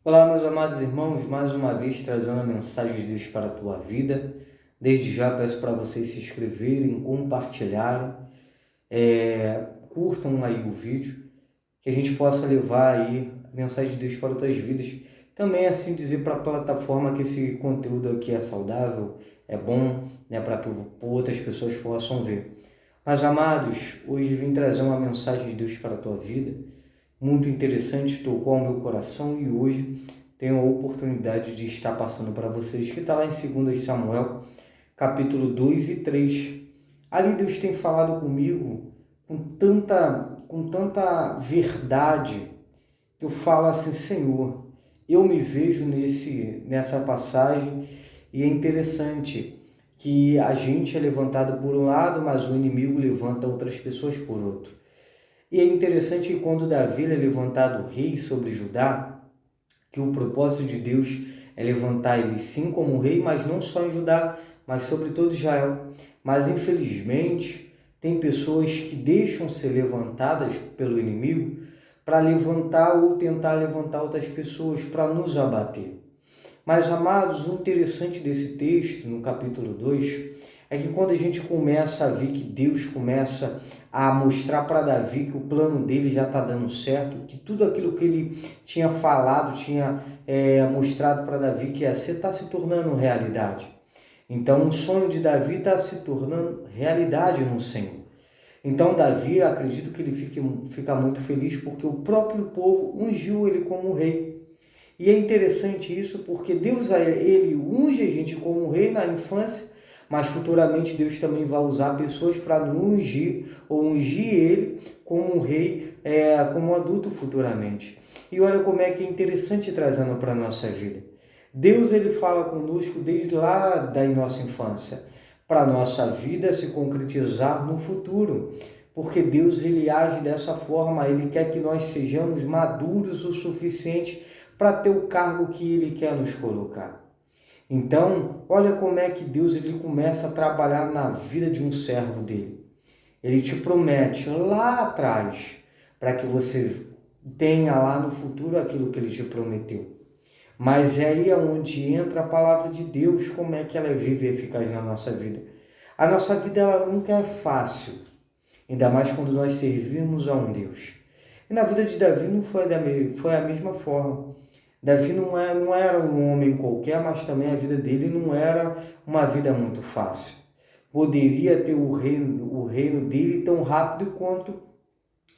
Olá, meus amados irmãos, mais uma vez trazendo a mensagem de Deus para a tua vida. Desde já peço para vocês se inscreverem, compartilharem, curtam aí o vídeo, que a gente possa levar aí a mensagem de Deus para as tuas vidas. Também assim dizer para a plataforma que esse conteúdo aqui é saudável, é bom, né, para que outras pessoas possam ver. Mas amados, hoje vim trazer uma mensagem de Deus para a tua vida muito interessante, tocou ao meu coração e hoje tenho a oportunidade de estar passando para vocês, que está lá em 2 Samuel, capítulo 2 e 3. Ali Deus tem falado comigo com tanta verdade, que eu falo assim, Senhor, eu me vejo nessa passagem e é interessante que a gente é levantado por um lado, mas o inimigo levanta outras pessoas por outro. E é interessante que quando Davi é levantado rei sobre Judá, que o propósito de Deus é levantar ele sim como rei, mas não só em Judá, mas sobre todo Israel. Mas infelizmente tem pessoas que deixam ser levantadas pelo inimigo para levantar ou tentar levantar outras pessoas para nos abater. Mas, amados, o interessante desse texto, no capítulo 2, é que quando a gente começa a ver que Deus começa a mostrar para Davi que o plano dele já está dando certo, que tudo aquilo que ele tinha falado, tinha mostrado para Davi que ia ser, está se tornando realidade. Então, o sonho de Davi está se tornando realidade no Senhor. Então, Davi, acredito que ele fica muito feliz porque o próprio povo ungiu ele como rei. E é interessante isso porque Deus, ele unge a gente como rei na infância, mas futuramente Deus também vai usar pessoas para nos ungir, ou ungir ele como rei, como adulto futuramente. E olha como é que é interessante trazendo para a nossa vida. Deus, ele fala conosco desde lá da nossa infância, para a nossa vida se concretizar no futuro. Porque Deus, ele age dessa forma, ele quer que nós sejamos maduros o suficiente para ter o cargo que ele quer nos colocar. Então, olha como é que Deus ele começa a trabalhar na vida de um servo dele. Ele te promete lá atrás para que você tenha lá no futuro aquilo que ele te prometeu. Mas é aí onde entra a palavra de Deus, como é que ela é viva e eficaz na nossa vida. A nossa vida ela nunca é fácil, ainda mais quando nós servimos a um Deus. E na vida de Davi não foi a mesma forma. Davi não era um homem qualquer, mas também a vida dele não era uma vida muito fácil. Poderia ter o reino dele tão rápido quanto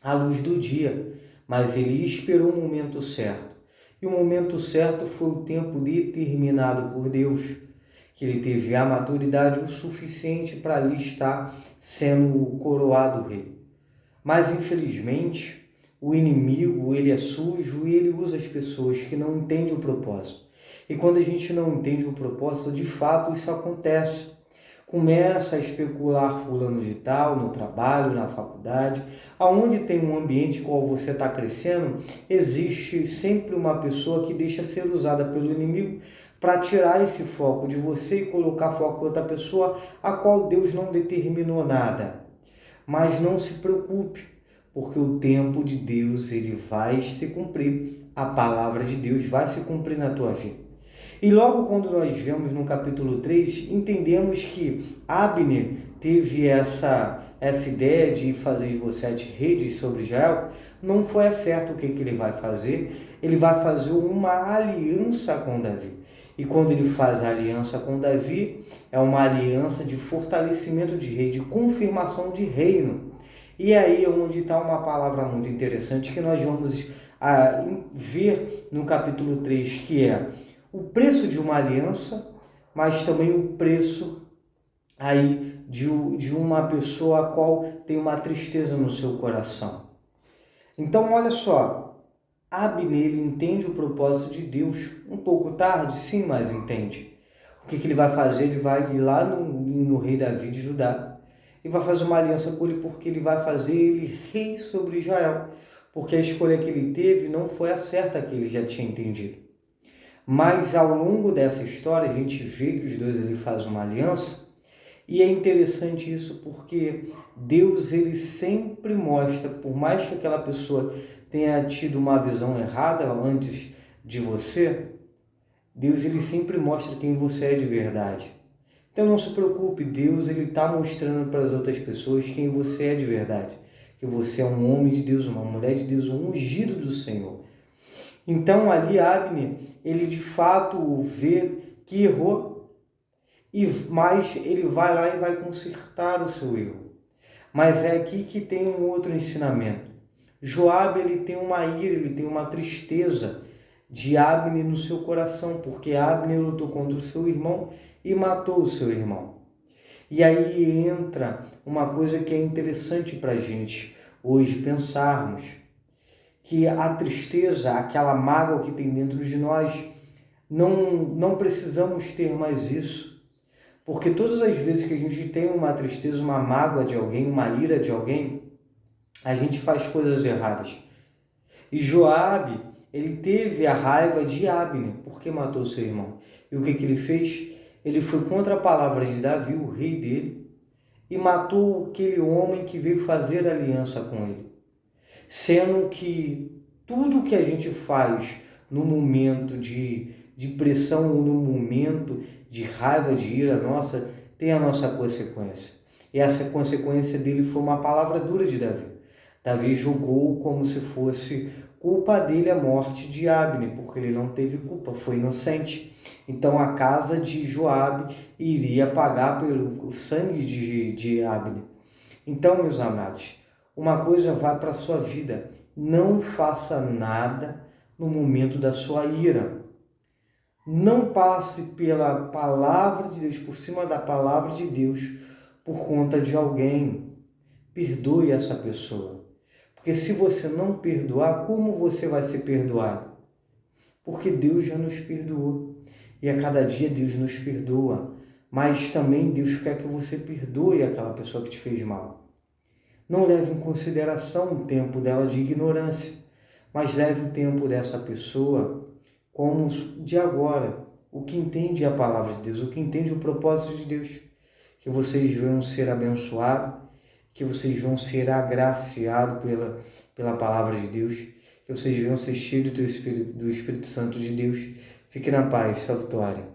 a luz do dia, mas ele esperou o momento certo. E o momento certo foi o tempo determinado por Deus, que ele teve a maturidade o suficiente para ali estar sendo coroado rei. Mas infelizmente o inimigo, ele é sujo e ele usa as pessoas que não entendem o propósito. E quando a gente não entende o propósito, de fato isso acontece. Começa a especular fulano de tal, no trabalho, na faculdade, aonde tem um ambiente qual você está crescendo, existe sempre uma pessoa que deixa ser usada pelo inimigo para tirar esse foco de você e colocar foco em outra pessoa, a qual Deus não determinou nada. Mas não se preocupe, porque o tempo de Deus ele vai se cumprir, a palavra de Deus vai se cumprir na tua vida. E logo quando nós vemos no capítulo 3, entendemos que Abner teve essa ideia de fazer Esbozete redes sobre Israel, não foi certo o que ele vai fazer. Ele vai fazer uma aliança com Davi. E quando ele faz a aliança com Davi, é uma aliança de fortalecimento de rei, de confirmação de reino. E aí é onde está uma palavra muito interessante que nós vamos ver no capítulo 3, que é o preço de uma aliança, mas também o preço aí de uma pessoa a qual tem uma tristeza no seu coração. Então, olha só, Abner ele entende o propósito de Deus, um pouco tarde, sim, mas entende. O que ele vai fazer? Ele vai ir lá no rei Davi de Judá e vai fazer uma aliança com ele, porque ele vai fazer ele rei sobre Israel, porque a escolha que ele teve não foi a certa que ele já tinha entendido. Mas ao longo dessa história a gente vê que os dois ele fazem uma aliança, e é interessante isso porque Deus ele sempre mostra, por mais que aquela pessoa tenha tido uma visão errada antes de você, Deus ele sempre mostra quem você é de verdade. Então não se preocupe, Deus ele está mostrando para as outras pessoas quem você é de verdade. Que você é um homem de Deus, uma mulher de Deus, um ungido do Senhor. Então ali Abner, ele de fato vê que errou, mas ele vai lá e vai consertar o seu erro. Mas é aqui que tem um outro ensinamento. Joabe ele tem uma ira, ele tem uma tristeza de Abner no seu coração, porque Abner lutou contra o seu irmão e matou o seu irmão. E aí entra uma coisa que é interessante para a gente hoje pensarmos, que a tristeza, aquela mágoa que tem dentro de nós, não precisamos ter mais isso. Porque todas as vezes que a gente tem uma tristeza, uma mágoa de alguém, uma ira de alguém, a gente faz coisas erradas. E Joabe, ele teve a raiva de Abner, porque matou seu irmão. E o que ele fez? Ele foi contra a palavra de Davi, o rei dele, e matou aquele homem que veio fazer aliança com ele. Sendo que tudo que a gente faz no momento de pressão ou no momento de raiva, de ira nossa, tem a nossa consequência. E essa consequência dele foi uma palavra dura de Davi. Davi julgou como se fosse culpa dele a morte de Abner, porque ele não teve culpa, foi inocente. Então a casa de Joabe iria pagar pelo sangue de Abner. Então, meus amados, uma coisa vai para a sua vida: não faça nada no momento da sua ira. Não passe pela palavra de Deus, por cima da palavra de Deus, por conta de alguém. Perdoe essa pessoa. Porque se você não perdoar, como você vai ser perdoado? Porque Deus já nos perdoou. E a cada dia Deus nos perdoa. Mas também Deus quer que você perdoe aquela pessoa que te fez mal. Não leve em consideração o tempo dela de ignorância, mas leve o tempo dessa pessoa como de agora, o que entende a palavra de Deus, o que entende o propósito de Deus. Que vocês vão ser abençoados, que vocês vão ser agraciados pela palavra de Deus, que vocês vão ser cheios do Espírito Santo de Deus. Fique na paz, salve vitória.